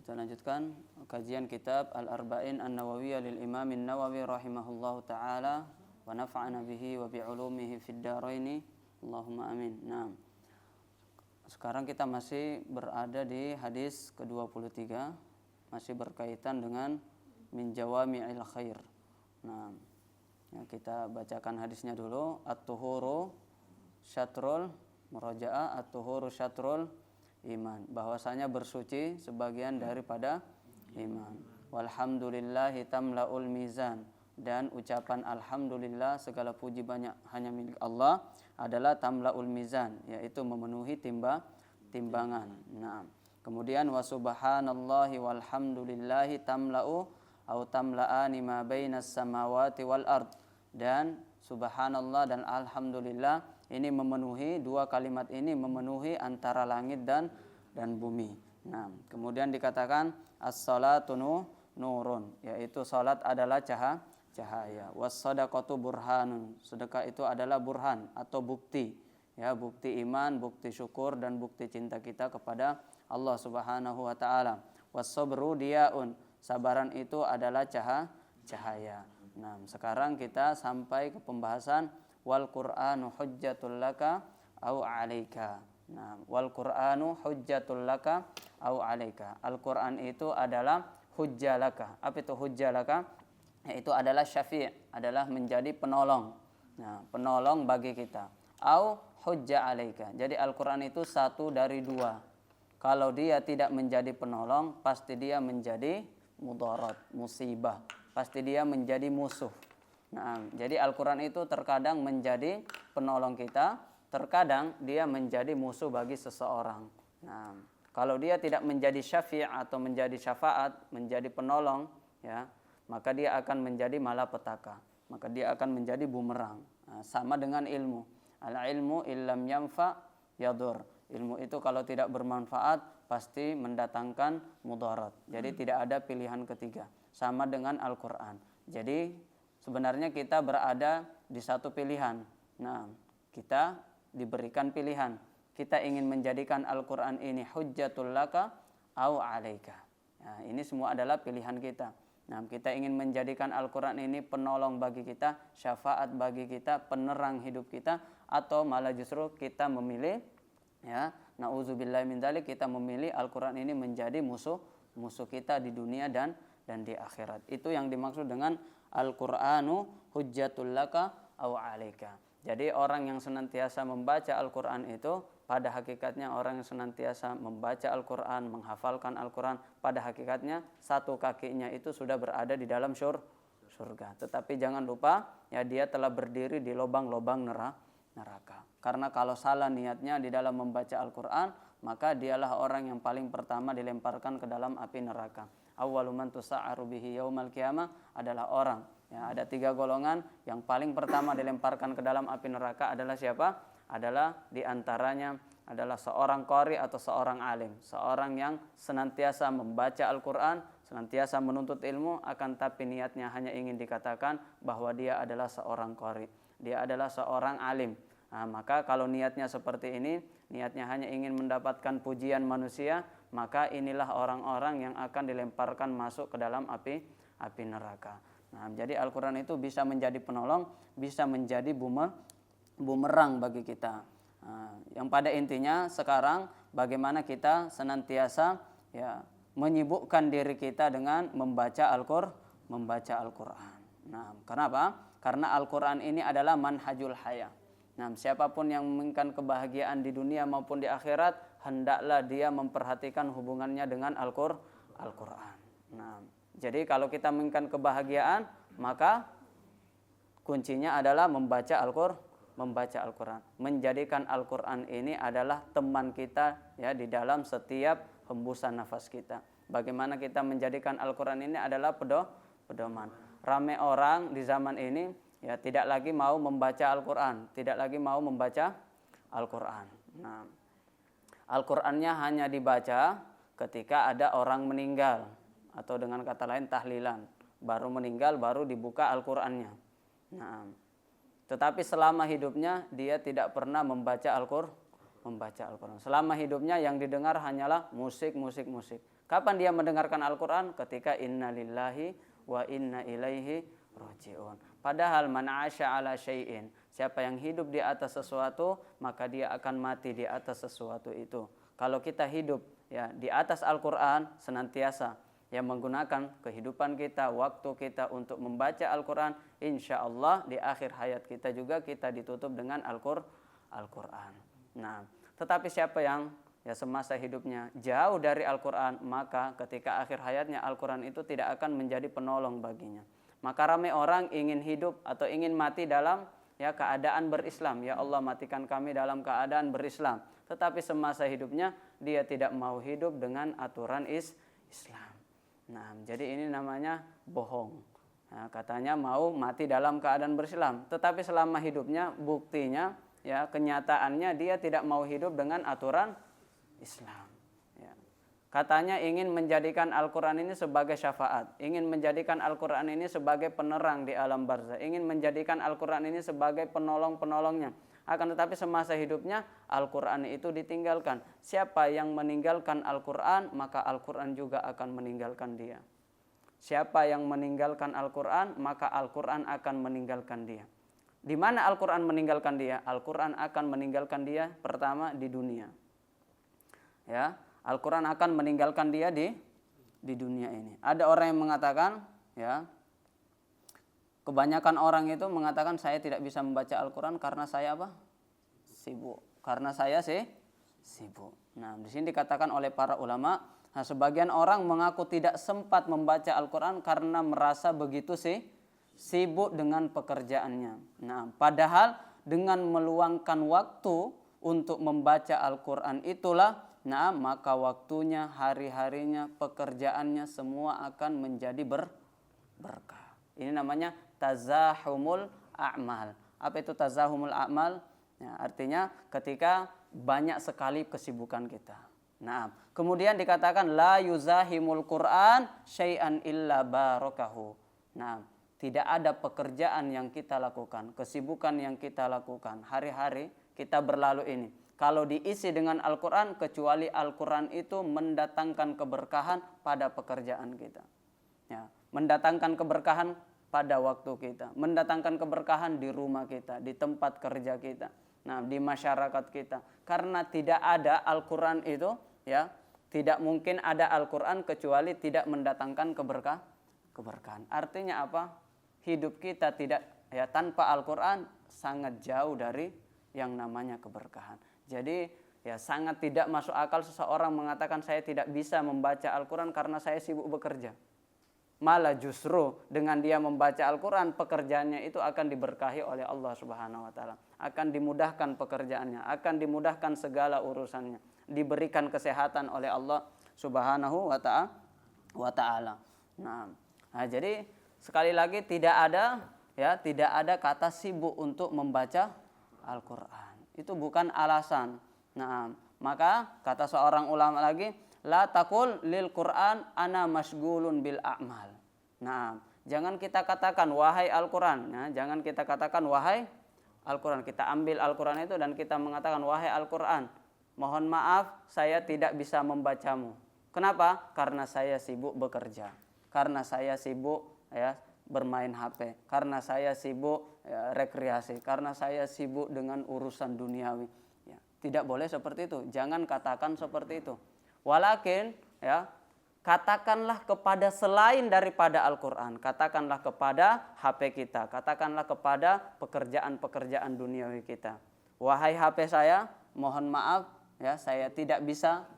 Kita lanjutkan kajian kitab Al-Arba'in An-Nawawiyah lil Imam An-Nawawi rahimahullahu taala wa nafa'ana bihi wa bi'ulumihi fid dharain. Allahumma amin. Nah, sekarang kita masih berada di hadis ke-23, masih berkaitan dengan min jawami'il khair. Nah, ya, kita bacakan hadisnya dulu. At-tuhuru syatrul muraja'ah, at-tuhuru syatrul iman, bahwasanya bersuci sebagian daripada iman. Walhamdulillahi tamlaul mizan, dan ucapan alhamdulillah segala puji banyak hanya milik Allah adalah tamlaul mizan, yaitu memenuhi timbangan. Nah, kemudian wa subhanallahi walhamdulillahi tamlau au tamlaani ma bainas samawati wal ard, dan subhanallah dan alhamdulillah ini memenuhi, dua kalimat ini memenuhi antara langit dan bumi. Nah, kemudian dikatakan as-salatu nurun, yaitu salat adalah cahaya. Was-shadaqatu burhanun, sedekah itu adalah burhan atau bukti, ya, bukti iman, bukti syukur dan bukti cinta kita kepada Allah Subhanahu wa taala. Was-sabru diyaun, sabaran itu adalah cahaya. Nah, sekarang kita sampai ke pembahasan wal Qur'anu hujjatul laka au 'alaika. Nah, wal Qur'anu hujjatul laka au 'alaika. Al-Qur'an itu adalah hujjah laka. Apa itu hujjah laka? Yaitu adalah syafi', adalah menjadi penolong. Nah, penolong bagi kita. Au hujjah 'alaika. Jadi Al-Qur'an itu satu dari dua. Kalau dia tidak menjadi penolong, pasti dia menjadi mudarat, musibah. Pasti dia menjadi musuh. Nah, jadi Al-Quran itu terkadang menjadi penolong kita, terkadang dia menjadi musuh bagi seseorang. Nah, kalau dia tidak menjadi syafi' atau menjadi syafaat, menjadi penolong, ya, maka dia akan menjadi malapetaka, maka dia akan menjadi bumerang. Nah, sama dengan ilmu. Al-ilmu illam yanfa yadur. Ilmu itu kalau tidak bermanfaat pasti mendatangkan mudarat. Jadi tidak ada pilihan ketiga. Sama dengan Al-Quran. Jadi sebenarnya kita berada di satu pilihan. Nah, kita diberikan pilihan. Kita ingin menjadikan Al-Quran ini hujjatul laka au 'alaika. Nah, ini semua adalah pilihan kita. Nah, kita ingin menjadikan Al-Quran ini penolong bagi kita, syafaat bagi kita, penerang hidup kita, atau malah justru kita memilih, ya, na'udzubillahi min dzalik, kita memilih Al-Quran ini menjadi musuh kita di dunia dan di akhirat. Itu yang dimaksud dengan Al-Qur'anu hujjatul laka au 'alaika. Jadi orang yang senantiasa membaca Al-Qur'an itu pada hakikatnya orang yang senantiasa membaca Al-Qur'an, menghafalkan Al-Qur'an, pada hakikatnya satu kakinya itu sudah berada di dalam surga. Tetapi jangan lupa, ya, dia telah berdiri di lubang-lubang neraka. Karena kalau salah niatnya di dalam membaca Al-Qur'an, maka dialah orang yang paling pertama dilemparkan ke dalam api neraka. Awwalu man tusa'aru bihi yaumal qiyamah adalah orang, ya, ada 3 golongan. Yang paling pertama dilemparkan ke dalam api neraka adalah siapa? Adalah diantaranya adalah seorang qari atau seorang alim, seorang yang senantiasa membaca Al-Quran, senantiasa menuntut ilmu, akan tapi niatnya hanya ingin dikatakan bahwa dia adalah seorang qari, dia adalah seorang alim. Nah, maka kalau niatnya seperti ini, niatnya hanya ingin mendapatkan pujian manusia, maka inilah orang-orang yang akan dilemparkan masuk ke dalam api neraka. Nah, jadi Al-Quran itu bisa menjadi penolong, bisa menjadi bumerang bagi kita. Nah, yang pada intinya sekarang bagaimana kita senantiasa, ya, menyibukkan diri kita dengan membaca Al-Quran. Nah, kenapa? Karena Al-Quran ini adalah manhajul haya. Nah, siapapun yang menginginkan kebahagiaan di dunia maupun di akhirat, hendaklah dia memperhatikan hubungannya dengan Al-Quran. Nah, jadi kalau kita menginginkan kebahagiaan, maka kuncinya adalah membaca Al-Quran. Menjadikan Al-Quran ini adalah teman kita, ya, di dalam setiap hembusan nafas kita. Bagaimana kita menjadikan Al-Quran ini adalah pedoman. Ramai orang di zaman ini, ya, tidak lagi mau membaca Al-Quran, tidak lagi mau membaca Al-Quran. Nah, Al-Qurannya hanya dibaca ketika ada orang meninggal, atau dengan kata lain tahlilan. Baru meninggal, baru dibuka Al-Qurannya. Nah, tetapi selama hidupnya dia tidak pernah membaca Al-Quran. Selama hidupnya yang didengar hanyalah musik. Kapan dia mendengarkan Al-Quran? Ketika inna lillahi wa inna ilaihi raji'un. Padahal man 'asya 'ala syai'in, siapa yang hidup di atas sesuatu, maka dia akan mati di atas sesuatu itu. Kalau kita hidup ya di atas Al-Quran senantiasa yang menggunakan kehidupan kita, waktu kita untuk membaca Al-Quran, insya Allah di akhir hayat kita juga kita ditutup dengan Al-Quran. Nah, tetapi siapa yang ya semasa hidupnya jauh dari Al-Quran, maka ketika akhir hayatnya Al-Quran itu tidak akan menjadi penolong baginya. Maka ramai orang ingin hidup atau ingin mati dalam ya keadaan berislam. Ya Allah, matikan kami dalam keadaan berislam. Tetapi semasa hidupnya dia tidak mau hidup dengan aturan Islam. Nah, jadi ini namanya bohong. Nah, katanya mau mati dalam keadaan berislam, tetapi selama hidupnya buktinya ya kenyataannya dia tidak mau hidup dengan aturan Islam. Ya. Katanya ingin menjadikan Al-Quran ini sebagai syafaat, ingin menjadikan Al-Quran ini sebagai penerang di alam barzah, ingin menjadikan Al-Quran ini sebagai penolong-penolongnya. Akan tetapi semasa hidupnya Al-Quran itu ditinggalkan. Siapa yang meninggalkan Al-Quran, maka Al-Quran juga akan meninggalkan dia. Siapa yang meninggalkan Al-Quran, maka Al-Quran akan meninggalkan dia. Di mana Al-Quran meninggalkan dia? Al-Quran akan meninggalkan dia pertama di dunia. Ya, Al-Quran akan meninggalkan dia di dunia ini. Ada orang yang mengatakan, ya, kebanyakan orang itu mengatakan saya tidak bisa membaca Al-Quran karena saya apa? Sibuk. Karena saya sibuk. Nah, di sini dikatakan oleh para ulama, nah, sebagian orang mengaku tidak sempat membaca Al-Quran karena merasa begitu sibuk dengan pekerjaannya. Nah, padahal dengan meluangkan waktu untuk membaca Al-Quran itulah, nah, maka waktunya, hari-harinya, pekerjaannya semua akan menjadi berkah. Ini namanya tazahumul a'mal. Apa itu tazahumul a'mal? Ya, artinya ketika banyak sekali kesibukan kita. Nah, kemudian dikatakan la yuzahimul Qur'an syai'an illa barakahu. Nah, tidak ada pekerjaan yang kita lakukan, kesibukan yang kita lakukan hari-hari kita berlalu ini, kalau diisi dengan Al-Quran, kecuali Al-Quran itu mendatangkan keberkahan pada pekerjaan kita. Ya, mendatangkan keberkahan pada waktu kita, mendatangkan keberkahan di rumah kita, di tempat kerja kita, nah, di masyarakat kita. Karena tidak ada Al-Quran itu, ya, tidak mungkin ada Al-Quran kecuali tidak mendatangkan keberkahan. Artinya apa? Hidup kita tidak ya tanpa Al-Quran sangat jauh dari yang namanya keberkahan. Jadi ya sangat tidak masuk akal seseorang mengatakan saya tidak bisa membaca Al-Quran karena saya sibuk bekerja. Malah justru dengan dia membaca Al-Quran, pekerjaannya itu akan diberkahi oleh Allah Subhanahu wa Ta'ala. Akan dimudahkan pekerjaannya, akan dimudahkan segala urusannya, diberikan kesehatan oleh Allah Subhanahu wa Ta'ala. Nah, jadi sekali lagi tidak ada kata sibuk untuk membaca Al-Quran. Itu bukan alasan. Nah, maka kata seorang ulama lagi, la taqul lil Quran ana masgulun bil a'mal. Nah, jangan kita katakan wahai Al-Quran. Nah, jangan kita katakan wahai Al-Quran. Kita ambil Al-Quran itu dan kita mengatakan wahai Al-Quran, mohon maaf saya tidak bisa membacamu. Kenapa? Karena saya sibuk bekerja. Karena saya sibuk ya bermain HP. Karena saya sibuk ya, rekreasi. Karena saya sibuk dengan urusan duniawi. Ya, tidak boleh seperti itu. Jangan katakan seperti itu. Walakin ya katakanlah kepada selain daripada Al-Quran. Katakanlah kepada HP kita. Katakanlah kepada pekerjaan-pekerjaan duniawi kita. Wahai HP saya, mohon maaf ya saya tidak bisa.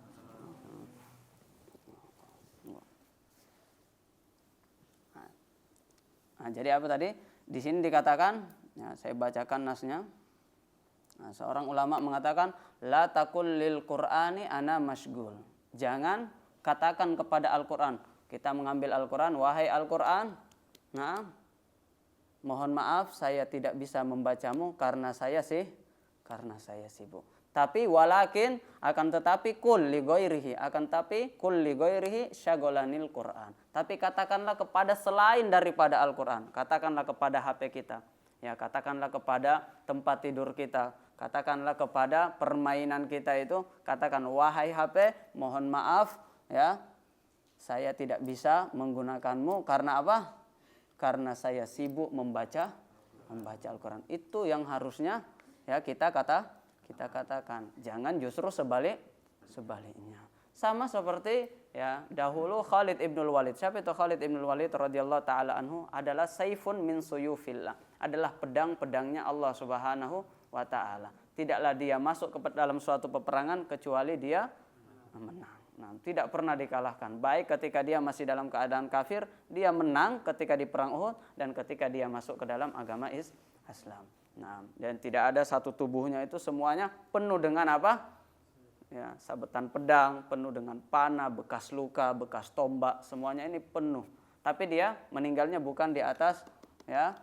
Nah, jadi apa tadi? Di sini dikatakan, ya, saya bacakan nasnya. Nah, seorang ulama mengatakan, la taqul lil Qur'ani ana masgul. Jangan katakan kepada Al-Quran. Kita mengambil Al-Quran, wahai Al-Quran, nah, mohon maaf saya tidak bisa membacamu karena saya sibuk. Tapi walakin akan tetapi kul li ghairihi, akan tapi kul li ghairihi syagolanil Quran. Tapi katakanlah kepada selain daripada Al-Quran. Katakanlah kepada HP kita. Ya, katakanlah kepada tempat tidur kita. Katakanlah kepada permainan kita itu. Katakan wahai HP, mohon maaf ya. saya tidak bisa menggunakanmu karena apa? Karena saya sibuk membaca Al-Quran. Itu yang harusnya ya kita katakan. Jangan justru sebaliknya. Sama seperti ya dahulu Khalid ibnul Walid. Siapa itu Khalid ibnul Walid radhiyallahu taala anhu? Adalah saifun min suyufillah. Adalah pedang-pedangnya Allah Subhanahu wa taala. Tidaklah dia masuk ke dalam suatu peperangan kecuali dia menang. Nah, tidak pernah dikalahkan. Baik ketika dia masih dalam keadaan kafir, dia menang ketika di perang Uhud dan ketika dia masuk ke dalam agama Islam. Nah, dan tidak ada satu tubuhnya itu semuanya penuh dengan apa? Ya, sabetan pedang, penuh dengan panah, bekas luka, bekas tombak, semuanya ini penuh. Tapi dia meninggalnya bukan di atas ya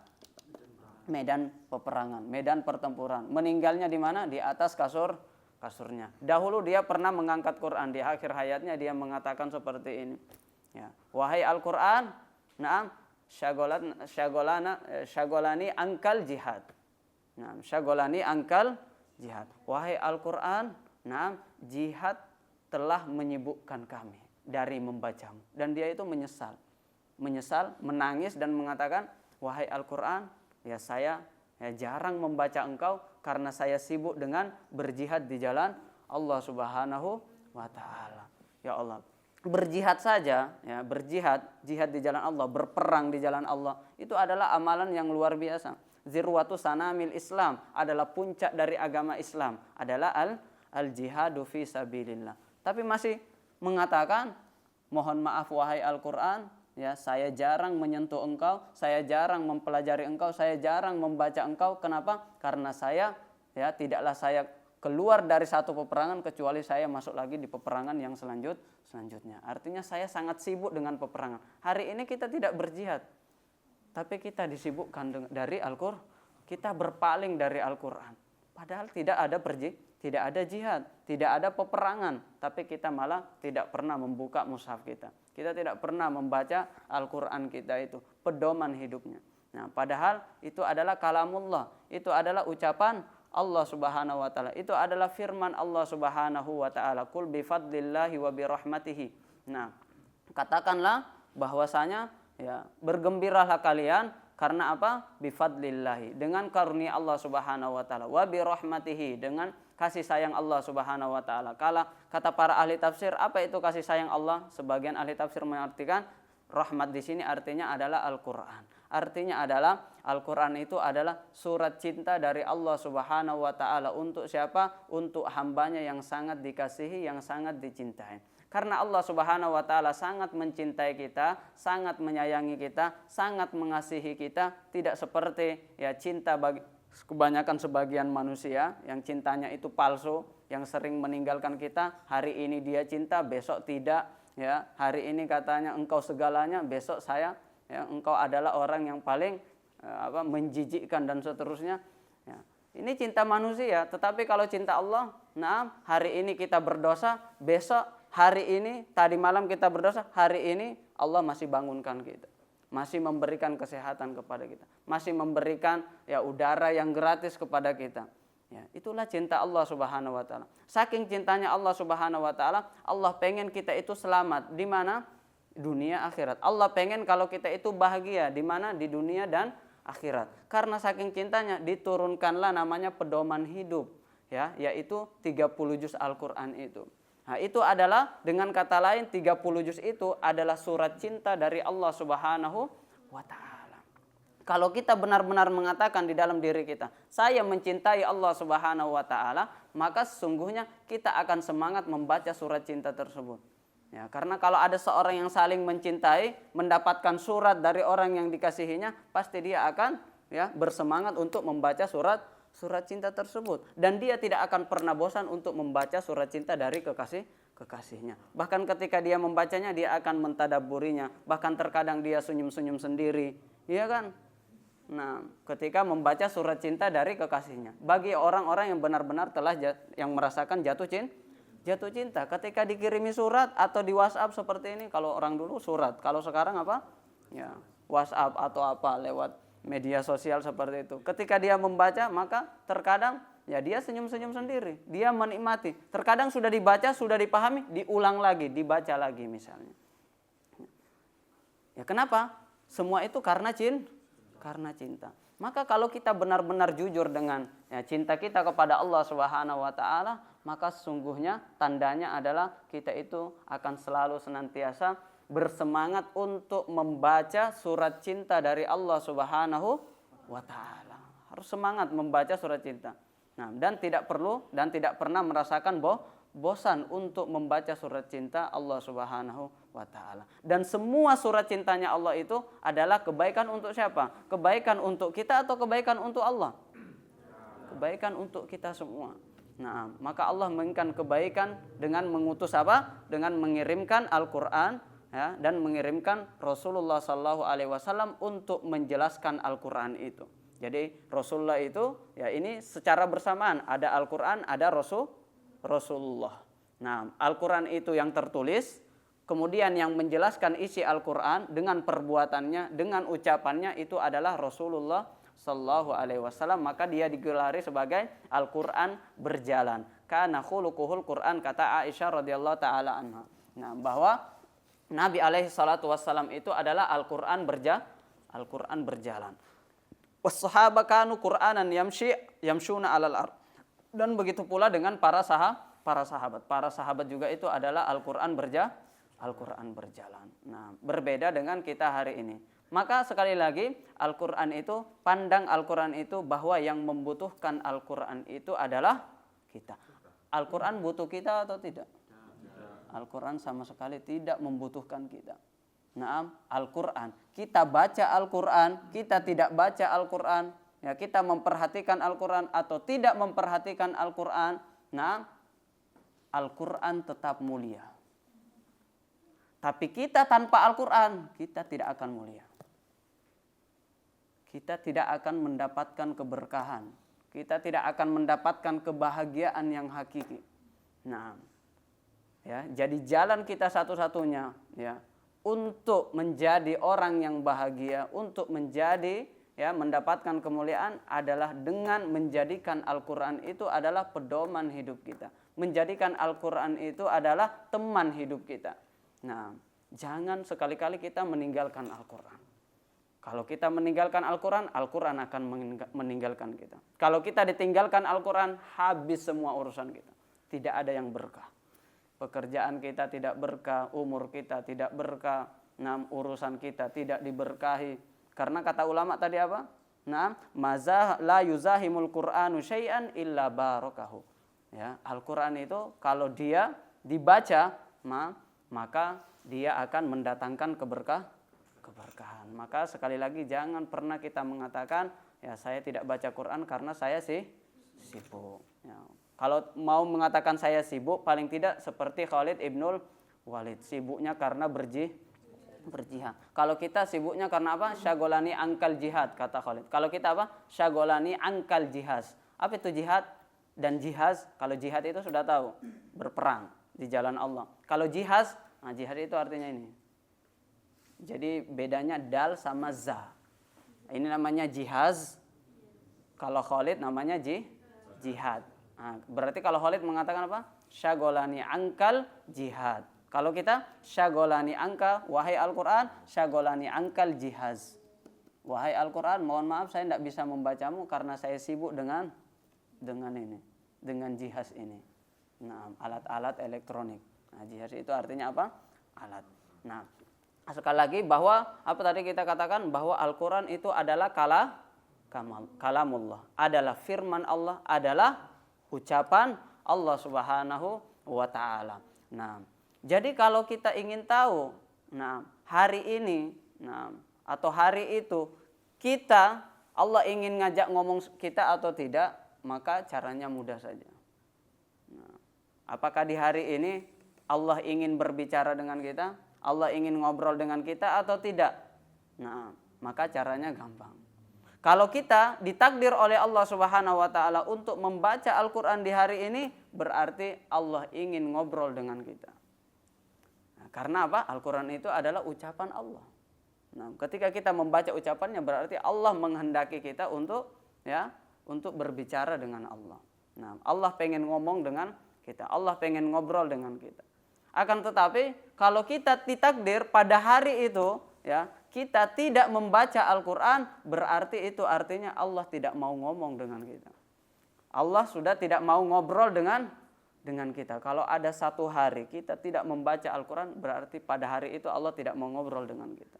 medan peperangan, medan pertempuran. Meninggalnya di mana? Di atas kasurnya. Dahulu dia pernah mengangkat Quran, di akhir hayatnya dia mengatakan seperti ini. Ya, wahai Al-Quran, na'am, syagolani angkal jihad. Na'am, syagolani angkal jihad. Wahai Al-Quran, na'am, jihad telah menyibukkan kami dari membacamu. Dan dia itu menyesal, menangis dan mengatakan, wahai Al-Quran, ya saya jarang membaca engkau karena saya sibuk dengan berjihad di jalan Allah Subhanahu wa taala. Ya Allah, berjihad saja ya, jihad di jalan Allah, berperang di jalan Allah, itu adalah amalan yang luar biasa. Zirwatu sanamil Islam, adalah puncak dari agama Islam, adalah al-jihadu fi sabilillah. Tapi masih mengatakan, mohon maaf wahai Al-Qur'an, ya saya jarang menyentuh engkau, saya jarang mempelajari engkau, saya jarang membaca engkau. Kenapa? Karena saya ya tidaklah saya keluar dari satu peperangan kecuali saya masuk lagi di peperangan yang selanjutnya. Artinya saya sangat sibuk dengan peperangan. Hari ini kita tidak berjihad, tapi kita disibukkan dari Al-Qur'an. Kita berpaling dari Al-Qur'an. Padahal tidak ada jihad, tidak ada peperangan, tapi kita malah tidak pernah membuka mushaf kita. Kita tidak pernah membaca Al-Quran kita itu, pedoman hidupnya. Nah, padahal itu adalah kalamullah, itu adalah ucapan Allah Subhanahu wa taala. Itu adalah firman Allah Subhanahu wa taala, "Qul bi fadlillahi wa bi rahmatihi." Nah, katakanlah bahwasanya ya bergembiralah kalian karena apa? Bi fadlillahi, dengan karunia Allah Subhanahu wa taala, wa bi rahmatihi, dengan kasih sayang Allah Subhanahu wa taala. Kata para ahli tafsir, apa itu kasih sayang Allah? Sebagian ahli tafsir mengartikan rahmat di sini artinya adalah Al-Qur'an. Artinya adalah Al-Qur'an itu adalah surat cinta dari Allah Subhanahu wa taala untuk siapa? Untuk hambanya yang sangat dikasihi, yang sangat dicintai. Karena Allah Subhanahu wa taala sangat mencintai kita, sangat menyayangi kita, sangat mengasihi kita, tidak seperti ya cinta bagi kebanyakan sebagian manusia yang cintanya itu palsu, yang sering meninggalkan kita. Hari ini dia cinta, besok tidak. Ya, hari ini katanya engkau segalanya, besok saya ya, engkau adalah orang yang paling menjijikkan dan seterusnya. Ya, ini cinta manusia. Tetapi kalau cinta Allah, nah hari ini kita berdosa, besok hari ini tadi malam kita berdosa, hari ini Allah masih bangunkan kita. Masih memberikan kesehatan kepada kita, masih memberikan ya udara yang gratis kepada kita. Ya, itulah cinta Allah Subhanahu wa taala. Saking cintanya Allah Subhanahu wa taala, Allah pengen kita itu selamat di mana? Dunia akhirat. Allah pengen kalau kita itu bahagia di mana? Di dunia dan akhirat. Karena saking cintanya diturunkanlah namanya pedoman hidup, ya, yaitu 30 juz Al-Qur'an itu. Nah, itu adalah dengan kata lain 30 juz itu adalah surat cinta dari Allah Subhanahu wa taala. Kalau kita benar-benar mengatakan di dalam diri kita, saya mencintai Allah Subhanahu wa taala, maka sesungguhnya kita akan semangat membaca surat cinta tersebut. Ya, karena kalau ada seorang yang saling mencintai, mendapatkan surat dari orang yang dikasihinya, pasti dia akan ya bersemangat untuk membaca surat cinta tersebut, dan dia tidak akan pernah bosan untuk membaca surat cinta dari kekasihnya. Bahkan ketika dia membacanya, dia akan mentadabburinya, bahkan terkadang dia senyum-senyum sendiri, iya kan? Nah, ketika membaca surat cinta dari kekasihnya, bagi orang-orang yang benar-benar telah yang merasakan jatuh cinta, ketika dikirimi surat atau di WhatsApp seperti ini, kalau orang dulu surat, kalau sekarang apa? Ya, WhatsApp atau apa lewat media sosial seperti itu. Ketika dia membaca, maka terkadang ya dia senyum-senyum sendiri, dia menikmati. Terkadang sudah dibaca, sudah dipahami, diulang lagi, dibaca lagi misalnya. Ya kenapa? Semua itu karena cinta. Maka kalau kita benar-benar jujur dengan cinta kita kepada Allah Subhanahu wa taala, maka sesungguhnya tandanya adalah kita itu akan selalu senantiasa bersemangat untuk membaca surat cinta dari Allah Subhanahu wa taala. Harus semangat membaca surat cinta. Nah, dan tidak pernah merasakan bosan untuk membaca surat cinta Allah Subhanahu wa taala. Dan semua surat cintanya Allah itu adalah kebaikan untuk siapa? Kebaikan untuk kita atau kebaikan untuk Allah? Kebaikan untuk kita semua. Nah, maka Allah menginginkan kebaikan dengan mengutus apa? Dengan mengirimkan Al-Qur'an ya, dan mengirimkan Rasulullah sallallahu alaihi wasallam untuk menjelaskan Al-Qur'an itu. Jadi Rasulullah itu ya ini secara bersamaan, ada Al-Qur'an, ada Rasulullah. Nah, Al-Qur'an itu yang tertulis, kemudian yang menjelaskan isi Al-Qur'an dengan perbuatannya, dengan ucapannya itu adalah Rasulullah sallallahu alaihi wasallam, maka dia digelari sebagai Al-Qur'an berjalan. Kana khuluquhul Qur'an, kata Aisyah radhiyallahu taala anha. Nah, bahwa Nabi alaihi salatu wasallam itu adalah Al-Qur'an berjalan. Was-sahaba kanu Qur'anan yamshuna 'alal ard. Dan begitu pula dengan para sahabat. Para sahabat juga itu adalah Al-Qur'an berjalan. Nah, berbeda dengan kita hari ini. Maka sekali lagi Al-Qur'an itu, pandang Al-Qur'an itu bahwa yang membutuhkan Al-Qur'an itu adalah kita. Al-Qur'an butuh kita atau tidak? Al-Qur'an sama sekali tidak membutuhkan kita. Nah, Al-Qur'an, kita baca Al-Qur'an, kita tidak baca Al-Qur'an, ya, kita memperhatikan Al-Qur'an atau tidak memperhatikan Al-Qur'an, nah, Al-Qur'an tetap mulia. Tapi kita tanpa Al-Qur'an, kita tidak akan mulia. Kita tidak akan mendapatkan keberkahan. Kita tidak akan mendapatkan kebahagiaan yang hakiki. Nah, ya, jadi jalan kita satu-satunya, ya, untuk menjadi orang yang bahagia, untuk menjadi mendapatkan kemuliaan adalah dengan menjadikan Al-Qur'an itu adalah pedoman hidup kita. Menjadikan Al-Qur'an itu adalah teman hidup kita. Nah, jangan sekali-kali kita meninggalkan Al-Qur'an. Kalau kita meninggalkan Al-Qur'an, Al-Qur'an akan meninggalkan kita. Kalau kita ditinggalkan Al-Qur'an, habis semua urusan kita. Tidak ada yang berkah. Pekerjaan kita tidak berkah, umur kita tidak berkah, urusan kita tidak diberkahi. Karena kata ulama tadi apa? Mazah la yuzahimul Qur'anu syai'an illa barakahu. Ya, Al-Qur'an itu kalau dia dibaca, maka dia akan mendatangkan keberkahan. Maka sekali lagi jangan pernah kita mengatakan, ya saya tidak baca Qur'an karena saya sibuk. Ya. Kalau mau mengatakan saya sibuk, paling tidak seperti Khalid ibnul Walid. Sibuknya karena berjihad. Kalau kita sibuknya karena apa? Syagolani angkal jihad, kata Khalid. Kalau kita apa? Syagolani angkal jihaz. Apa itu jihad dan jihaz? Kalau jihad itu sudah tahu, berperang di jalan Allah. Kalau jihaz, jihad itu artinya ini. Jadi bedanya dal sama za. Ini namanya jihaz. Kalau Khalid namanya jihad. Nah, berarti kalau Khalid mengatakan apa? Syagolani angkal jihad. Kalau kita syagolani angka, wahai Al-Qur'an, syagolani angkal jihaz. Wahai Al-Qur'an, mohon maaf saya tidak bisa membacamu karena saya sibuk dengan ini, dengan jihaz ini. Nah, alat-alat elektronik. Nah, jihaz itu artinya apa? Alat. Nah, sekali lagi bahwa apa tadi kita katakan bahwa Al-Qur'an itu adalah kalamullah, adalah firman Allah, adalah ucapan Allah Subhanahu wa taala. Nah, jadi kalau kita ingin tahu, hari ini, atau hari itu kita Allah ingin ngajak ngomong kita atau tidak, maka caranya mudah saja. Nah, apakah di hari ini Allah ingin berbicara dengan kita? Allah ingin ngobrol dengan kita atau tidak? Nah, maka caranya gampang. Kalau kita ditakdir oleh Allah Subhanahu wa taala untuk membaca Al-Qur'an di hari ini, berarti Allah ingin ngobrol dengan kita. Nah, karena apa? Al-Qur'an itu adalah ucapan Allah. Nah, ketika kita membaca ucapannya berarti Allah menghendaki kita untuk berbicara dengan Allah. Nah, Allah pengen ngomong dengan kita. Allah pengen ngobrol dengan kita. Akan tetapi kalau kita ditakdir pada hari itu ya, kita tidak membaca Al-Quran, berarti itu artinya Allah tidak mau ngomong dengan kita. Allah sudah tidak mau ngobrol dengan kita. Kalau ada satu hari kita tidak membaca Al-Quran, berarti pada hari itu Allah tidak mau ngobrol dengan kita.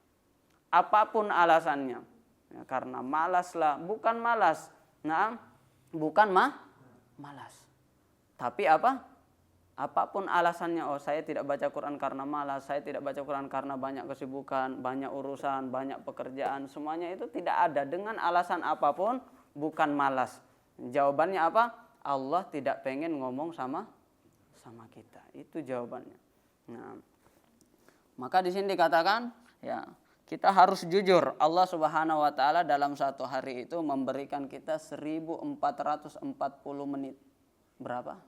Apapun alasannya, ya, karena malas lah, bukan malas. Nah, bukan malas. Tapi apapun alasannya, oh saya tidak baca Quran karena malas, saya tidak baca Quran karena banyak kesibukan, banyak urusan, banyak pekerjaan, semuanya itu tidak ada dengan alasan apapun, bukan malas. Jawabannya apa? Allah tidak pengen ngomong sama kita. Itu jawabannya. Nah, maka di sini dikatakan, ya, kita harus jujur. Allah Subhanahu wa taala dalam satu hari itu memberikan kita 1440 menit. Berapa?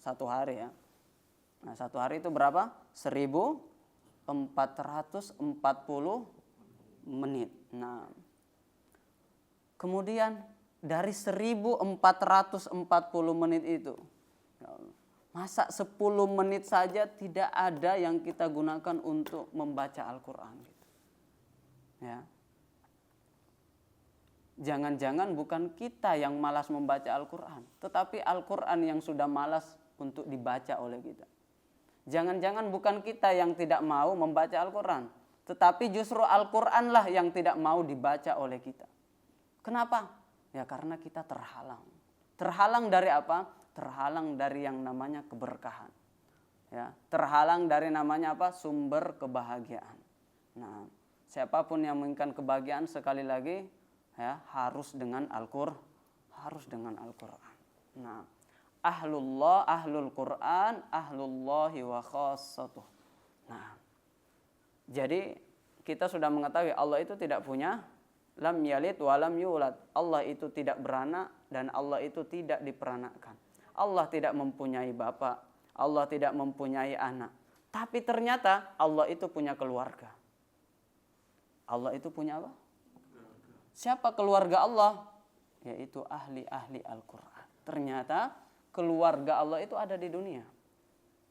Satu hari, ya. Nah, satu hari itu berapa? 1440 menit. Nah, kemudian dari 1440 menit itu, ya Allah, masa 10 menit saja tidak ada yang kita gunakan untuk membaca Al-Quran, gitu. Ya. Jangan-jangan bukan kita yang malas membaca Al-Quran, tetapi Al-Quran yang sudah malas untuk dibaca oleh kita. Jangan-jangan bukan kita yang tidak mau membaca Al-Quran, tetapi justru Al-Quranlah yang tidak mau dibaca oleh kita. Kenapa? Ya karena kita terhalang. Terhalang dari apa? Terhalang dari yang namanya keberkahan. Ya, terhalang dari namanya apa? Sumber kebahagiaan. Nah, siapapun yang menginginkan kebahagiaan, sekali lagi, ya, harus dengan Al-Qur'an. Nah, ahlul Qur'an, ahlullahi wa khassatuh. Nah, jadi kita sudah mengetahui Allah itu tidak punya lam yalid wa lam yulad. Allah itu tidak beranak dan Allah itu tidak diperanakan. Allah tidak mempunyai bapak, Allah tidak mempunyai anak. Tapi ternyata Allah itu punya keluarga. Allah itu punya apa? Siapa keluarga Allah? Yaitu ahli-ahli Al-Quran. Ternyata keluarga Allah itu ada di dunia.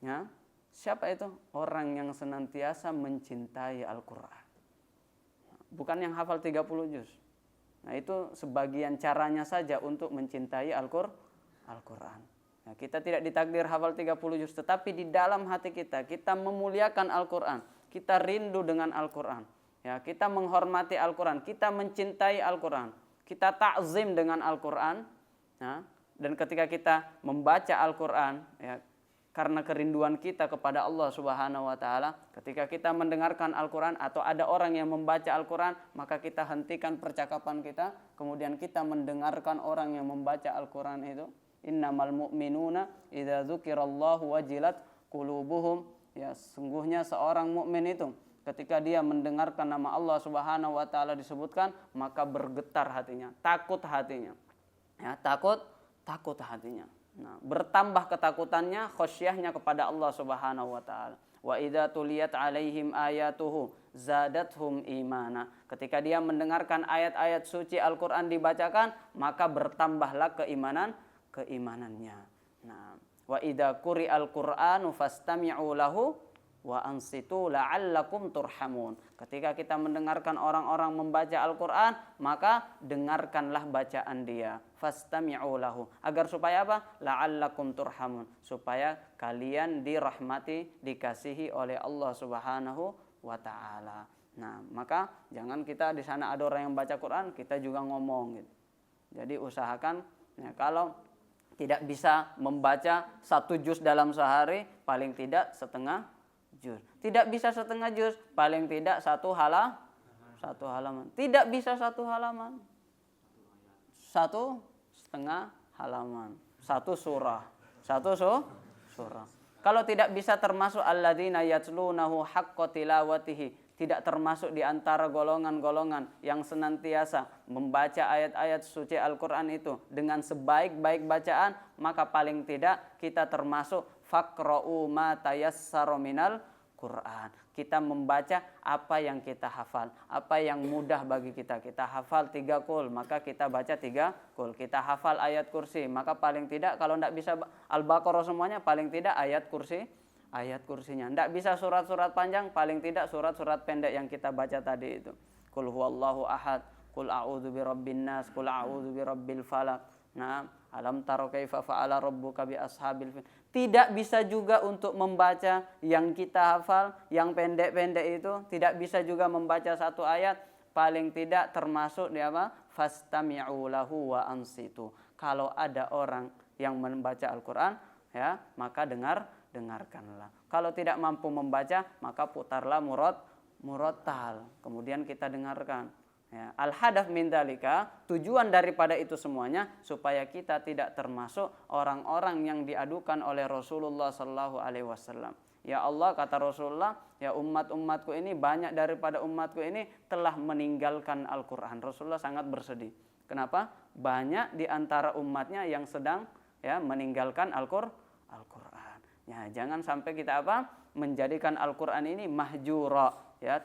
Ya. Siapa itu? Orang yang senantiasa mencintai Al-Quran. Bukan yang hafal 30 juz. Nah, itu sebagian caranya saja untuk mencintai Al-Quran. Nah, kita tidak ditakdir hafal 30 juz, tetapi di dalam hati kita memuliakan Al-Quran. Kita rindu dengan Al-Quran. Ya, kita menghormati Al-Quran, kita mencintai Al-Quran, kita ta'zim dengan Al-Quran. Ya, dan ketika kita membaca Al-Quran, ya, karena kerinduan kita kepada Allah Subhanahu wa taala, ketika kita mendengarkan Al-Quran atau ada orang yang membaca Al-Quran, maka kita hentikan percakapan kita, kemudian kita mendengarkan orang yang membaca Al-Quran itu. Innamal mu'minuna idza dzukirallahu wajilat qulubuhum. Ya, sungguhnya seorang mukmin itu ketika dia mendengarkan nama Allah Subhanahu wa taala disebutkan, maka bergetar hatinya, takut hatinya. Ya, takut hatinya. Nah, bertambah ketakutannya, khosyahnya kepada Allah Subhanahu wa taala. Wa idza tuliyat alaihim ayatuhu zadathum imana. Ketika dia mendengarkan ayat-ayat suci Al-Qur'an dibacakan, maka bertambahlah keimanannya. Nah, wa idza quri'al Qur'anu fastami'u lahu wa ansitu la'allakum turhamun. Ketika kita mendengarkan orang-orang membaca Al-Quran, maka dengarkanlah bacaan dia. Fastami'u lahu. Agar supaya apa? La'allakum turhamun. Supaya kalian dirahmati, dikasihi oleh Allah Subhanahu wa ta'ala. Nah, maka jangan kita di sana ada orang yang baca Quran, kita juga ngomong gitu. Jadi usahakan, ya, kalau tidak bisa membaca 1 juz dalam sehari, paling tidak setengah juz. Tidak bisa setengah juz, paling tidak 1 halaman. Tidak bisa 1 halaman, 1,5 halaman. 1 surah. 1 surah. Kalau tidak bisa termasuk alladzina yatlunahu haqqa tilawatihi, tidak termasuk di antara golongan-golongan yang senantiasa membaca ayat-ayat suci Al-Quran itu dengan sebaik-baik bacaan, maka paling tidak kita termasuk faqra'u ma tayassara minal Quran. Kita membaca apa yang kita hafal, apa yang mudah bagi kita. Kita hafal 3 qul, maka kita baca 3 qul. Kita hafal ayat kursi, maka paling tidak kalau tidak bisa Al-Baqarah semuanya, paling tidak ayat kursi ayat kursinya. Tidak bisa surat-surat panjang, paling tidak surat-surat pendek yang kita baca tadi itu. Qul huwallahu ahad, qul a'udzu birabbin nas, qul a'udzu birabbil falaq. Nah, alam taro kaifa fa'ala rabbuka bi ashabil fil. Tidak bisa juga untuk membaca yang kita hafal, yang pendek-pendek itu, tidak bisa juga membaca satu ayat, paling tidak termasuk di apa? Fastami'u lahu wa ansitu. Kalau ada orang yang membaca Al-Qur'an, ya, maka dengarkanlah. Kalau tidak mampu membaca, maka putarlah murattal. Kemudian kita dengarkan. Ya, al-hadaf min dzalika, tujuan daripada itu semuanya supaya kita tidak termasuk orang-orang yang diadukan oleh Rasulullah sallallahu alaihi wasallam. Ya Allah, kata Rasulullah, ya umat-umatku ini, banyak daripada umatku ini telah meninggalkan Al-Qur'an. Rasulullah sangat bersedih. Kenapa? Banyak di antara umatnya yang sedang ya meninggalkan Al-Qur'an. Ya, jangan sampai kita apa? Menjadikan Al-Qur'an ini mahjura, ya,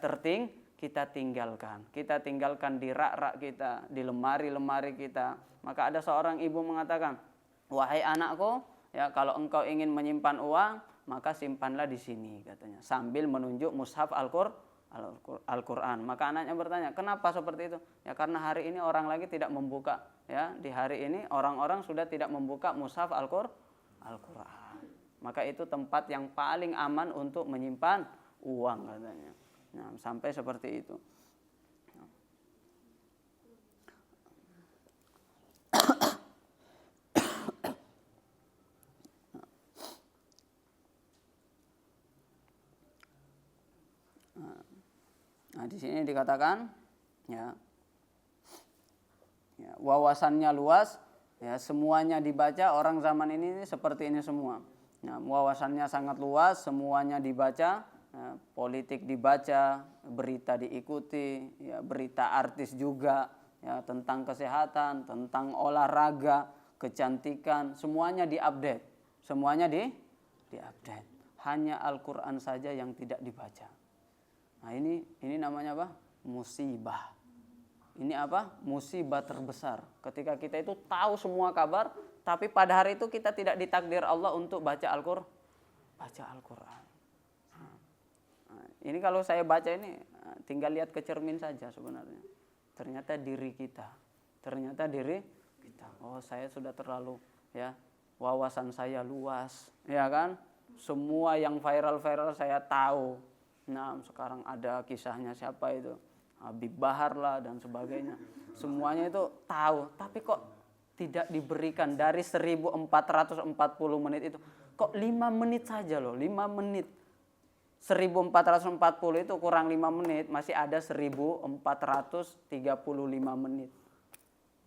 kita tinggalkan di rak-rak kita, di lemari-lemari kita. Maka ada seorang ibu mengatakan, wahai anakku, ya, kalau engkau ingin menyimpan uang, maka simpanlah di sini, katanya, sambil menunjuk mushaf Al-Qur'an. Maka anaknya bertanya, kenapa seperti itu? Ya, karena hari ini orang lagi tidak membuka, ya, di hari ini orang-orang sudah tidak membuka mushaf Al-Qur'an. Maka itu tempat yang paling aman untuk menyimpan uang, katanya. Nah, sampai seperti itu. Nah, di sini dikatakan, ya, wawasannya luas, ya, semuanya dibaca. Orang zaman ini seperti ini semua. Nah, wawasannya sangat luas, semuanya dibaca. Ya, politik dibaca, berita diikuti, ya, berita artis juga, ya, tentang kesehatan, tentang olahraga, kecantikan, semuanya diupdate, diupdate. Hanya Al-Qur'an saja yang tidak dibaca. Nah, ini namanya apa? Musibah. Ini apa? Musibah terbesar. Ketika kita itu tahu semua kabar, tapi pada hari itu kita tidak ditakdir Allah untuk baca Al-Qur'an. Ini kalau saya baca ini tinggal lihat ke cermin saja sebenarnya. Ternyata diri kita. Oh, saya sudah terlalu, ya, wawasan saya luas, ya kan? Semua yang viral saya tahu. Nah, sekarang ada kisahnya siapa itu? Habib Bahar lah dan sebagainya. Semuanya itu tahu, tapi kok tidak diberikan dari 1440 menit itu. Kok 5 menit saja loh, 5 menit. 1440 itu kurang 5 menit, masih ada 1435 menit.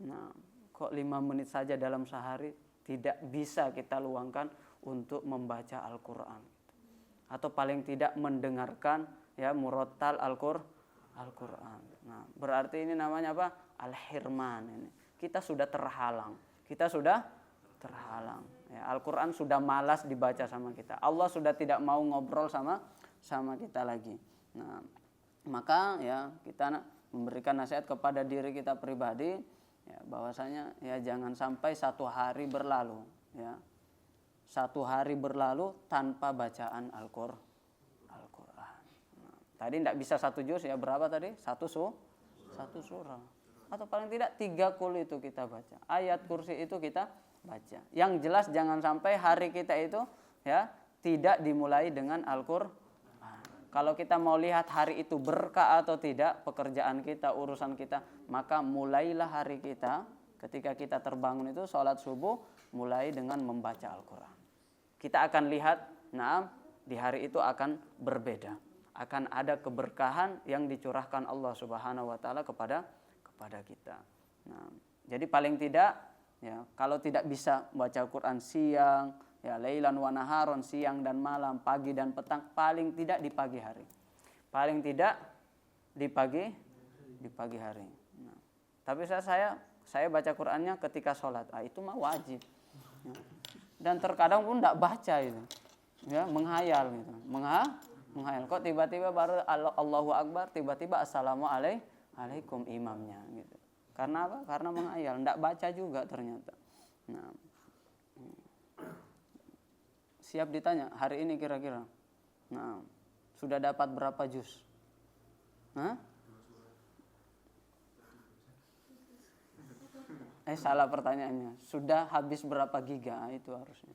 Nah, kok 5 menit saja dalam sehari tidak bisa kita luangkan untuk membaca Al-Qur'an. Atau paling tidak mendengarkan, ya, murattal Al-Qur'an. Nah, berarti ini namanya apa? Al-hirman ini. Kita sudah terhalang. Ya, Al-Qur'an sudah malas dibaca sama kita. Allah sudah tidak mau ngobrol sama kita lagi. Nah, maka ya kita memberikan nasihat kepada diri kita pribadi, ya, bahwasanya ya jangan sampai satu hari berlalu, ya, satu hari berlalu tanpa bacaan Al-Qur'an. Nah, tadi tidak bisa satu juz, ya, berapa tadi? Satu surah. Atau paling tidak 3 kul itu kita baca. Ayat kursi itu kita baca. Yang jelas jangan sampai hari kita itu, ya, tidak dimulai dengan Al-Qur'an. Kalau kita mau lihat hari itu berkah atau tidak, pekerjaan kita, urusan kita, maka mulailah hari kita, ketika kita terbangun itu sholat subuh, mulai dengan membaca Al-Qur'an. Kita akan lihat, nah, di hari itu akan berbeda. Akan ada keberkahan yang dicurahkan Allah Subhanahu wa taala kepada kita. Nah, jadi paling tidak, ya, kalau tidak bisa baca Al-Qur'an siang, ya, lailan wa naharon, siang dan malam, pagi dan petang, paling tidak di pagi hari. Paling tidak di pagi hari. Nah, tapi saya baca Qur'annya ketika sholat. Itu mah wajib. Ya. Dan terkadang pun tidak baca itu. Ya, menghayal gitu. Menghayal. Kok tiba-tiba baru Allahu Akbar, tiba-tiba Assalamualaikum imamnya gitu. Karena apa? Karena menghayal, tidak baca juga ternyata. Nah, Siap ditanya hari ini kira-kira. Nah, sudah dapat berapa juz? Hah? Salah pertanyaannya. Sudah habis berapa giga? Itu harusnya.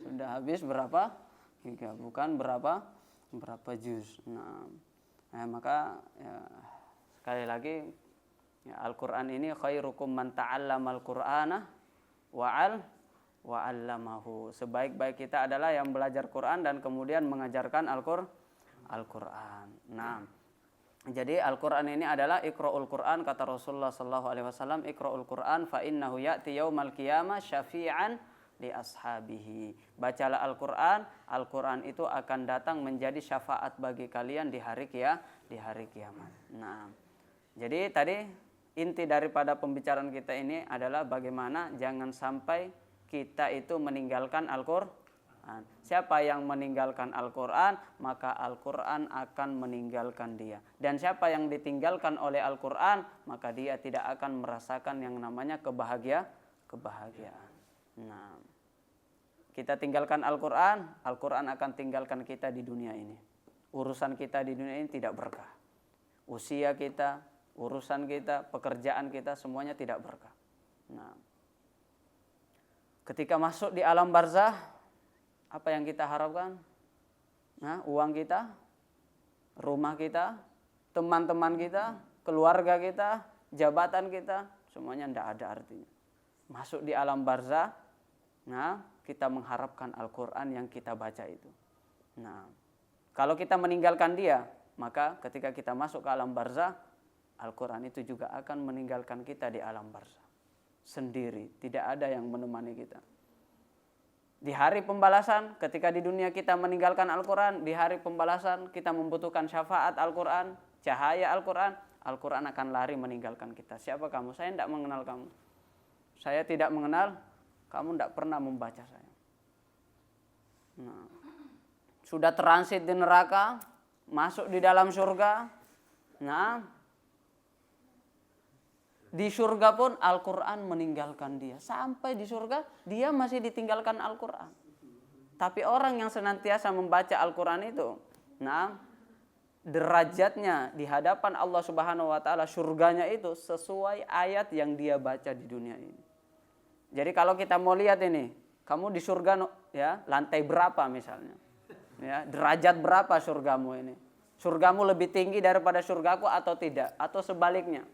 Sudah habis berapa giga? Bukan berapa juz. Nah, maka ya, sekali lagi ya, Al-Quran ini khairukum man ta'allamal Qur'ana wa'allamahu. Sebaik-baik kita adalah yang belajar Quran dan kemudian mengajarkan Al-Quran. Nah, jadi Al-Quran ini adalah iqra'ul Quran, kata Rasulullah sallallahu alaihi wasallam, iqra'ul Quran fa innahu ya'ti yaumal qiyamah syafi'an li ashabihi. Bacalah Al-Quran, Al-Quran itu akan datang menjadi syafaat bagi kalian di hari kiamat. Nah, jadi tadi inti daripada pembicaraan kita ini adalah bagaimana jangan sampai kita itu meninggalkan Al-Quran. Siapa yang meninggalkan Al-Quran, maka Al-Quran akan meninggalkan dia. Dan siapa yang ditinggalkan oleh Al-Quran, maka dia tidak akan merasakan yang namanya kebahagiaan. Nah, kita tinggalkan Al-Quran, Al-Quran akan tinggalkan kita di dunia ini. Urusan kita di dunia ini tidak berkah. Usia kita, urusan kita, pekerjaan kita, semuanya tidak berkah. Nah, ketika masuk di alam barzah, apa yang kita harapkan? Nah, uang kita, rumah kita, teman-teman kita, keluarga kita, jabatan kita, semuanya tidak ada artinya. Masuk di alam barzah, nah, kita mengharapkan Al-Quran yang kita baca itu. Nah, kalau kita meninggalkan dia, maka ketika kita masuk ke alam barzah, Al-Quran itu juga akan meninggalkan kita di alam barzah. Sendiri, tidak ada yang menemani kita. Di hari pembalasan, ketika di dunia kita meninggalkan Al-Quran, di hari pembalasan kita membutuhkan syafaat Al-Quran, cahaya Al-Quran, Al-Quran akan lari meninggalkan kita. Siapa kamu? Saya tidak mengenal kamu. Saya tidak mengenal, kamu tidak pernah membaca saya. Nah, sudah transit di neraka, masuk di dalam surga. Nah, di surga pun Al-Quran meninggalkan dia. Sampai di surga dia masih ditinggalkan Al-Quran. Tapi orang yang senantiasa membaca Al-Quran itu, nah, derajatnya di hadapan Allah Subhanahu wa taala, surganya itu sesuai ayat yang dia baca di dunia ini. Jadi kalau kita mau lihat ini, kamu di surga ya, lantai berapa misalnya? Ya, derajat berapa surgamu ini? Surgamu lebih tinggi daripada surgaku atau tidak? Atau sebaliknya?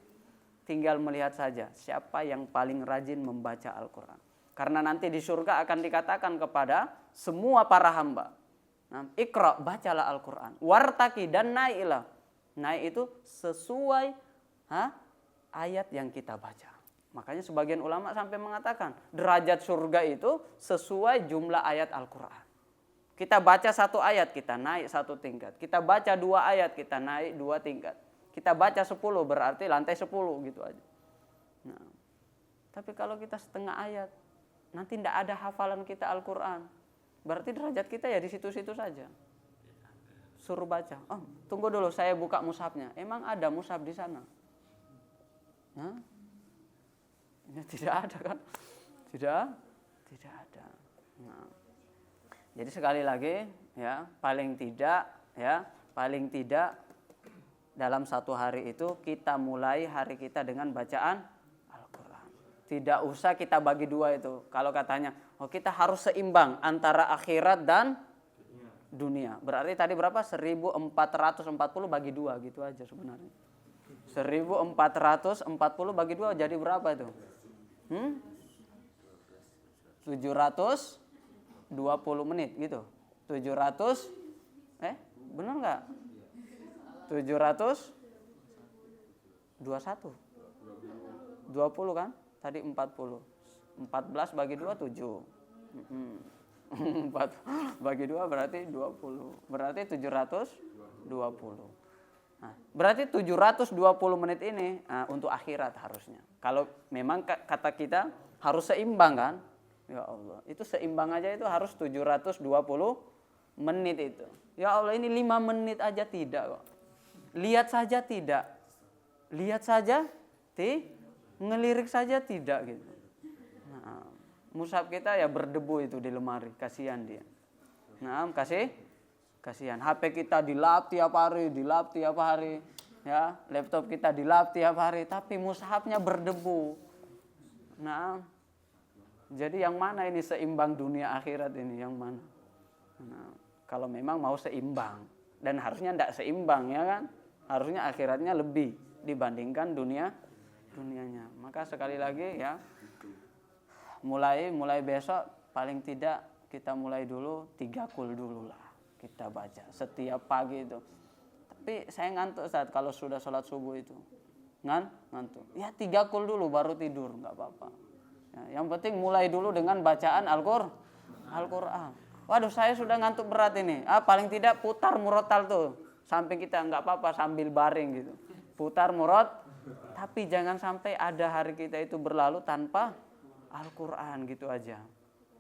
Tinggal melihat saja siapa yang paling rajin membaca Al-Quran. Karena nanti di surga akan dikatakan kepada semua para hamba, nah, Iqra, bacalah Al-Quran. Wartaki, dan naiklah. Naik itu sesuai ayat yang kita baca. Makanya sebagian ulama sampai mengatakan derajat surga itu sesuai jumlah ayat Al-Quran. Kita baca satu ayat, kita naik satu tingkat. Kita baca dua ayat, kita naik dua tingkat. Kita baca 10 berarti lantai 10 gitu aja. Nah, tapi kalau kita setengah ayat, nanti tidak ada hafalan kita Al-Quran. Berarti derajat kita ya di situ-situ saja. Suruh baca. Oh, tunggu dulu saya buka mushafnya. Emang ada mushaf di sana? Nah, ya, tidak ada kan? Tidak ada. Nah, jadi sekali lagi ya, paling tidak dalam satu hari itu kita mulai hari kita dengan bacaan Al-Quran. Tidak usah kita bagi dua itu. Kalau katanya, oh kita harus seimbang antara akhirat dan dunia. Berarti tadi berapa? 1440 bagi dua gitu aja sebenarnya. 1440 bagi dua jadi berapa itu? 720 menit gitu. 700 benar enggak? 721 20 kan? Tadi 40. 14 bagi 2 7. 4 bagi 2 berarti 20. Berarti 720. Nah, berarti 720 menit ini untuk akhirat harusnya. Kalau memang kata kita harus seimbang kan? Ya Allah, itu seimbang aja itu harus 720 menit itu. Ya Allah, ini 5 menit aja tidak kok. Lihat saja tidak. Lihat saja, ngelirik saja tidak gitu. Nah, mushaf kita ya berdebu itu di lemari, kasihan dia. Nah, kasihan. HP kita dilap tiap hari, ya. Laptop kita dilap tiap hari, tapi mushafnya berdebu. Nah, jadi yang mana ini seimbang dunia akhirat ini yang mana? Nah, kalau memang mau seimbang, dan harusnya tidak seimbang ya kan? Harusnya akhiratnya lebih dibandingkan dunianya. Maka sekali lagi ya, mulai besok paling tidak kita mulai dulu 3 kul dulu lah kita baca setiap pagi itu. Tapi saya ngantuk saat kalau sudah sholat subuh itu ngantuk. Ya 3 kul dulu baru tidur nggak apa-apa. Ya, yang penting mulai dulu dengan bacaan Al-Qur'an. Waduh saya sudah ngantuk berat ini. Paling tidak putar murotal tuh. Samping kita nggak apa-apa sambil baring gitu. Putar murot. Tapi jangan sampai ada hari kita itu berlalu tanpa Al-Qur'an gitu aja.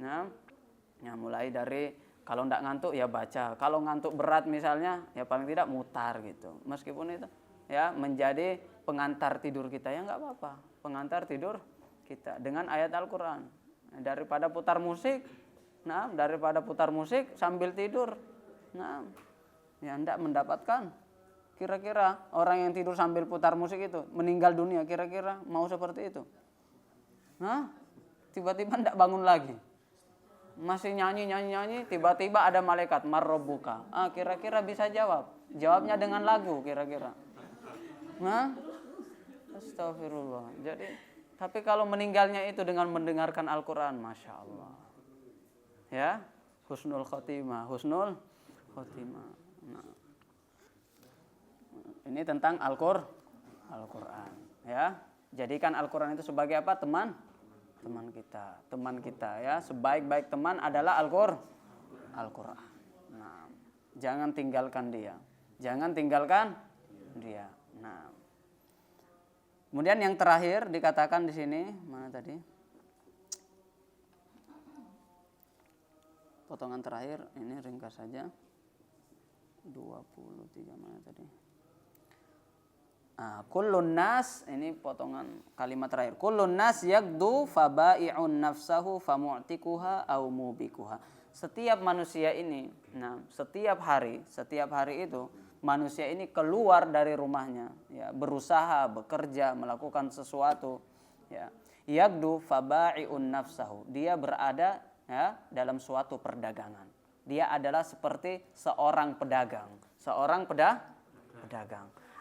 Nah, ya mulai dari kalau nggak ngantuk ya baca. Kalau ngantuk berat misalnya ya paling tidak mutar gitu. Meskipun itu ya menjadi pengantar tidur kita ya nggak apa-apa. Pengantar tidur kita dengan ayat Al-Qur'an. Daripada putar musik sambil tidur. Nah, ya enggak mendapatkan. Kira-kira orang yang tidur sambil putar musik itu meninggal dunia, kira-kira mau seperti itu? Nah, tiba-tiba enggak bangun lagi. Masih nyanyi, tiba-tiba ada malaikat marrobuka. Kira-kira bisa jawab. Jawabnya dengan lagu kira-kira. Nah, astagfirullah. Jadi, tapi kalau meninggalnya itu dengan mendengarkan Al-Qur'an, Masya Allah. Ya, husnul khotimah. Nah, ini tentang Al-Qur'an. Ya, jadikan Al-Qur'an itu sebagai apa? Teman kita ya. Sebaik-baik teman adalah Al-Qur'an. Nah, jangan tinggalkan dia. Nah, kemudian yang terakhir dikatakan di sini, mana tadi? Potongan terakhir ini ringkas saja. 23 mana tadi? Kullun nas, ini potongan kalimat terakhir. Kullun nas yagdu fabai'un nafsahu famu'tikuha au mubikuha. Setiap manusia ini, setiap hari itu manusia ini keluar dari rumahnya, ya, berusaha, bekerja, melakukan sesuatu, ya. Yagdu fabai'un nafsahu. Dia berada ya dalam suatu perdagangan. Dia adalah seperti seorang pedagang.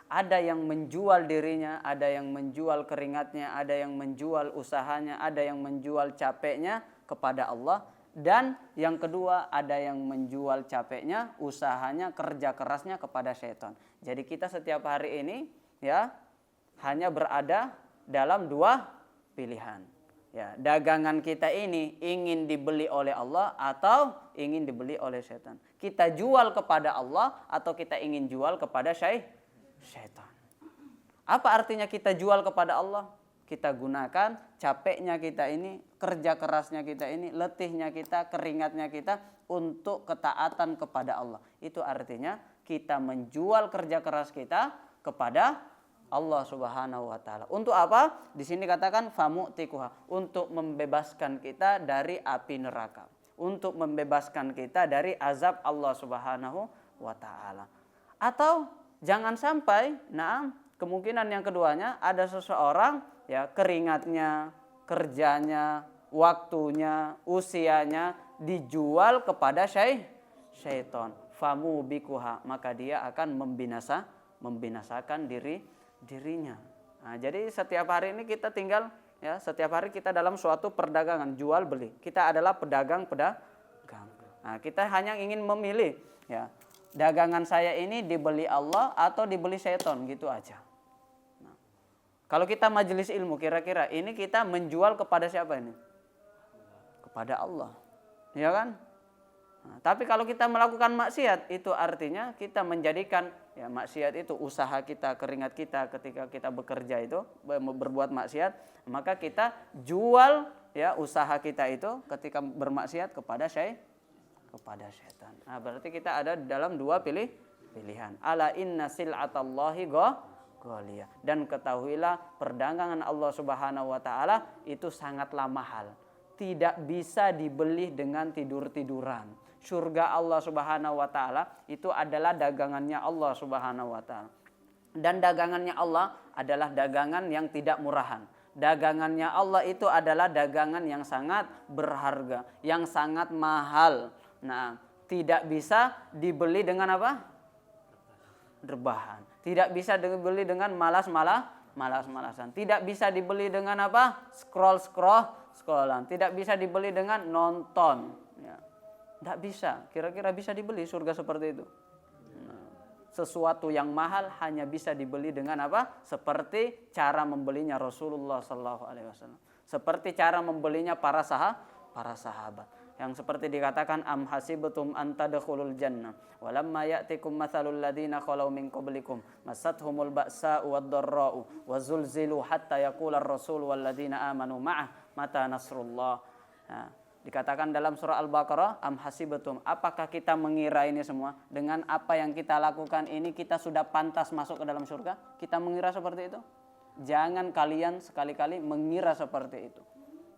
Ada yang menjual dirinya, ada yang menjual keringatnya, ada yang menjual usahanya, ada yang menjual capeknya kepada Allah, dan yang kedua ada yang menjual capeknya, usahanya, kerja kerasnya kepada syaitan. Jadi kita setiap hari ini ya hanya berada dalam 2 pilihan. Ya, dagangan kita ini ingin dibeli oleh Allah atau ingin dibeli oleh syaitan. Kita jual kepada Allah atau kita ingin jual kepada syaitan. Apa artinya kita jual kepada Allah? Kita gunakan capeknya kita ini, kerja kerasnya kita ini, letihnya kita, keringatnya kita untuk ketaatan kepada Allah. Itu artinya kita menjual kerja keras kita kepada Allah Subhanahu wa taala. Untuk apa? Di sini katakan famu'tikuha, untuk membebaskan kita dari api neraka, untuk membebaskan kita dari azab Allah Subhanahu wa taala. Atau jangan sampai, kemungkinan yang keduanya ada seseorang ya keringatnya, kerjanya, waktunya, usianya dijual kepada syaitan. Famubikuha, maka dia akan membinasakan dirinya. Nah, jadi setiap hari ini kita tinggal ya, setiap hari kita dalam suatu perdagangan jual beli. Kita adalah pedagang. Nah, kita hanya ingin memilih ya, dagangan saya ini dibeli Allah atau dibeli syaitan, gitu aja. Nah, kalau kita majelis ilmu, kira-kira ini kita menjual kepada siapa ini? Kepada Allah. Ya kan? Nah, tapi kalau kita melakukan maksiat, itu artinya kita menjadikan ya maksiat itu usaha kita, keringat kita ketika kita bekerja itu berbuat maksiat, maka kita jual ya usaha kita itu ketika bermaksiat kepada syaitan. Nah, berarti kita ada dalam 2 pilihan. Ala inna sil'atallahi ghaliyah. Dan ketahuilah perdagangan Allah Subhanahu wa taala itu sangatlah mahal. Tidak bisa dibeli dengan tidur-tiduran. Surga Allah Subhanahu wa taala itu adalah dagangannya Allah Subhanahu wa taala. Dan dagangannya Allah adalah dagangan yang tidak murahan. Dagangannya Allah itu adalah dagangan yang sangat berharga, yang sangat mahal. Nah, tidak bisa dibeli dengan apa? Rebahan. Tidak bisa dibeli dengan malas-malasan. Tidak bisa dibeli dengan apa? Scrollan. Tidak bisa dibeli dengan nonton. Ya. Tidak bisa. Kira-kira bisa dibeli surga seperti itu? Sesuatu yang mahal hanya bisa dibeli dengan apa? Seperti cara membelinya Rasulullah SAW. Seperti cara membelinya para sahabat. Yang seperti dikatakan am hasibtum an tadkhulul jannah walamma ya'tikum mathalul ladzina khalau min qablikum massatuhumul ba'sa'u wad-dharra'u wazulzilu hatta yaqula ar-rasul wal ladzina amanu ma'ah mata nasrullah. Nah, dikatakan dalam surah Al-Baqarah, am hasibtum, apakah kita mengira ini semua dengan apa yang kita lakukan ini kita sudah pantas masuk ke dalam surga? Kita mengira seperti itu? Jangan kalian sekali-kali mengira seperti itu.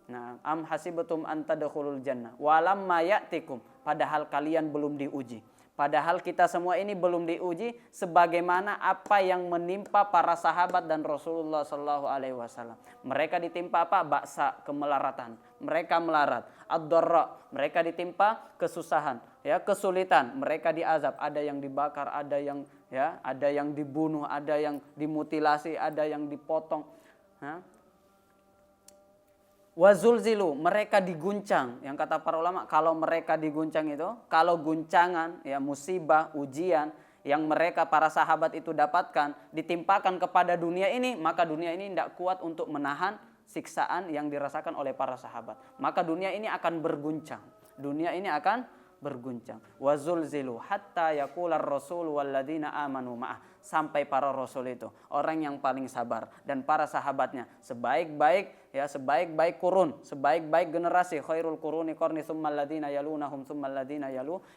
Nah, am hasibtum an tadkhulul jannah walamma ya'tikum, padahal kalian belum diuji. Padahal kita semua ini belum diuji sebagaimana apa yang menimpa para sahabat dan Rasulullah SAW. Mereka ditimpa apa? Ba'sa, kemelaratan. Mereka melarat. Ad-dharra, mereka ditimpa kesusahan, ya, kesulitan. Mereka diazab. Ada yang dibakar, ada yang dibunuh, ada yang dimutilasi, ada yang dipotong. Wazulzilu, mereka diguncang. Yang kata para ulama, kalau mereka diguncang itu, kalau guncangan, ya, musibah, ujian yang mereka para sahabat itu dapatkan ditimpakan kepada dunia ini, maka dunia ini tidak kuat untuk menahan siksaan yang dirasakan oleh para sahabat. Maka dunia ini akan berguncang. Dunia ini akan berguncang. Wazulzilu hatta yaqular rasul walladzina amanu ma'ah, sampai para rasul itu, orang yang paling sabar dan para sahabatnya, sebaik-baik kurun, sebaik-baik generasi, khairul quruni qarni tsummal ladzina yalunahum tsummal ladzina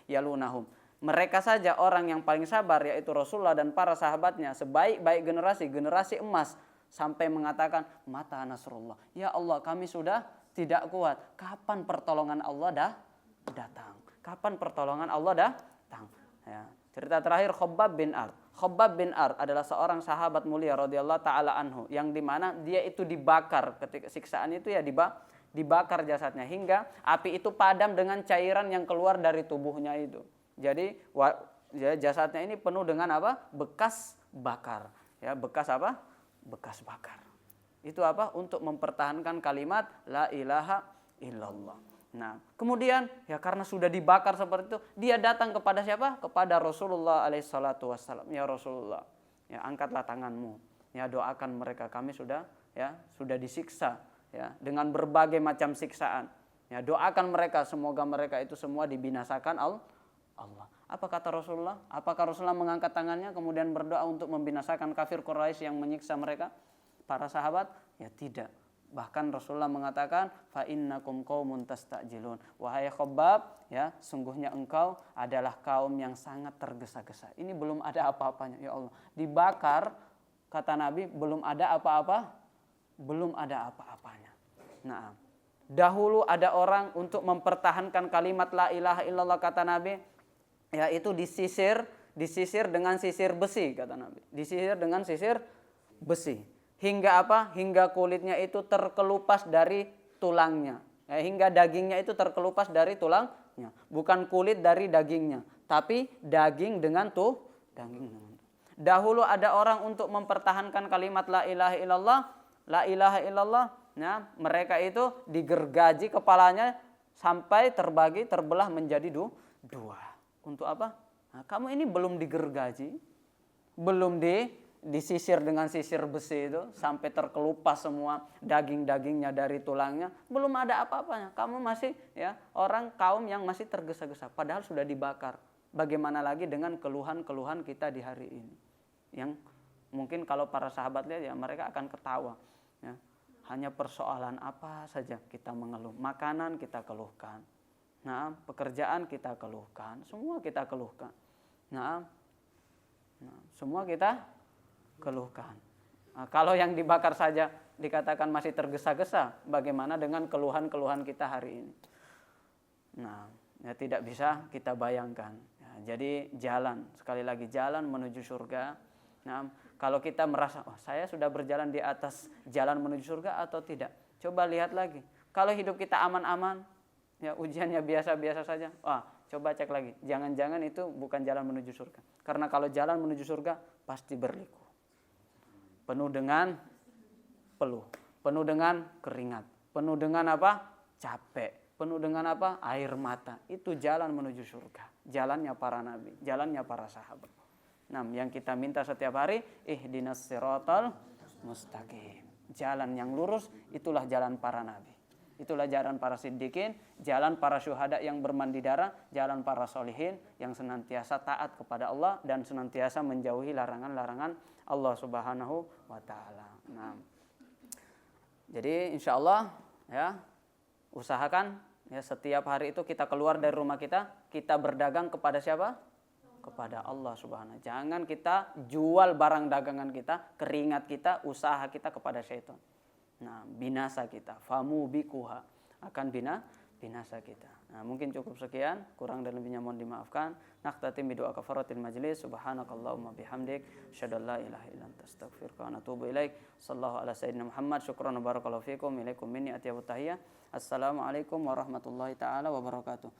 yalunahum. Mereka saja orang yang paling sabar, yaitu Rasulullah dan para sahabatnya, sebaik-baik generasi emas, sampai mengatakan mata nasrullah. Ya Allah, kami sudah tidak kuat. Kapan pertolongan Allah datang? Kapan pertolongan Allah datang? Ya. Cerita terakhir Khabbab bin Ard. Khabbab bin Ard adalah seorang sahabat mulia radhiyallahu taala anhu, yang dimana dia itu dibakar ketika siksaan itu, ya, dibakar jasadnya hingga api itu padam dengan cairan yang keluar dari tubuhnya itu. Jadi jasadnya ini penuh dengan apa? Bekas bakar. Ya, bekas apa? Bekas bakar. Itu apa? Untuk mempertahankan kalimat la ilaha illallah. Nah, kemudian ya karena sudah dibakar seperti itu, dia datang kepada siapa? Kepada Rasulullah alaihissalam. Ya Rasulullah, ya angkatlah tanganmu, ya doakan mereka, kami sudah disiksa, ya, dengan berbagai macam siksaan. Ya, doakan mereka, semoga mereka itu semua dibinasakan Allah. Apa kata Rasulullah? Apakah Rasulullah mengangkat tangannya kemudian berdoa untuk membinasakan kafir Quraisy yang menyiksa mereka, para sahabat? Ya tidak. Bahkan Rasulullah mengatakan fa innakum qaumun tastajilun. Wahai Khabbab, ya, sungguhnya engkau adalah kaum yang sangat tergesa-gesa. Ini belum ada apa-apanya, ya Allah. Dibakar, kata Nabi, belum ada apa-apa, belum ada apa-apanya. Nah, dahulu ada orang untuk mempertahankan kalimat la ilaha illallah, kata Nabi, yaitu disisir dengan sisir besi, kata Nabi. Disisir dengan sisir besi. Hingga apa? Hingga kulitnya itu terkelupas dari tulangnya. Hingga dagingnya itu terkelupas dari tulangnya. Bukan kulit dari dagingnya, tapi daging dengan daging. Dahulu ada orang untuk mempertahankan kalimat la ilaha illallah, ya, mereka itu digergaji kepalanya sampai terbelah menjadi dua. Untuk apa? Nah, kamu ini belum digergaji, belum disisir dengan sisir besi itu sampai terkelupas semua daging-dagingnya dari tulangnya, belum ada apa-apanya. Kamu masih, ya, orang kaum yang masih tergesa-gesa, padahal sudah dibakar. Bagaimana lagi dengan keluhan-keluhan kita di hari ini, yang mungkin kalau para sahabat lihat, ya, mereka akan ketawa, ya. Hanya persoalan apa saja kita mengeluh. Makanan kita keluhkan, nah, pekerjaan kita keluhkan, semua kita keluhkan. Nah, semua kita keluhkan. Nah, kalau yang dibakar saja dikatakan masih tergesa-gesa, bagaimana dengan keluhan-keluhan kita hari ini? Nah, ya, tidak bisa kita bayangkan. Ya, jadi jalan, sekali lagi jalan menuju surga. Nah, kalau kita merasa, oh, saya sudah berjalan di atas jalan menuju surga atau tidak? Coba lihat lagi. Kalau hidup kita aman-aman, ya ujiannya biasa-biasa saja. Wah, coba cek lagi. Jangan-jangan itu bukan jalan menuju surga. Karena kalau jalan menuju surga pasti berliku. Penuh dengan peluh, penuh dengan keringat, penuh dengan apa? Capek, penuh dengan apa? Air mata. Itu jalan menuju surga. Jalannya para nabi, jalannya para sahabat. Nah, yang kita minta setiap hari, ihdinas siratal mustaqim. Jalan yang lurus, itulah jalan para nabi. Itulah jalan para siddiqin, jalan para syuhada yang bermandi darah, jalan para solihin yang senantiasa taat kepada Allah dan senantiasa menjauhi larangan-larangan Allah Subhanahu wa taala. Nah, jadi insyaallah ya, usahakan ya setiap hari itu kita keluar dari rumah kita berdagang kepada siapa? Kepada Allah Subhanahu. Jangan kita jual barang dagangan kita, keringat kita, usaha kita kepada syaitan. Nah, binasa kita, famu bikuha, akan binasa kita. Nah, mungkin cukup sekian, kurang dan lebihnya mohon dimaafkan. Naqtatim bi doa kafaratil majlis, subhanakallahumma bihamdik, asyhadu an la ilaha illa anta astaghfiruka wa atubu ilaik. Sallallahu ala sayyidina Muhammad, syukran wa barakallahu fikum, ilaikum minni atiyabut tahiyah. Assalamualaikum warahmatullahi taala wabarakatuh.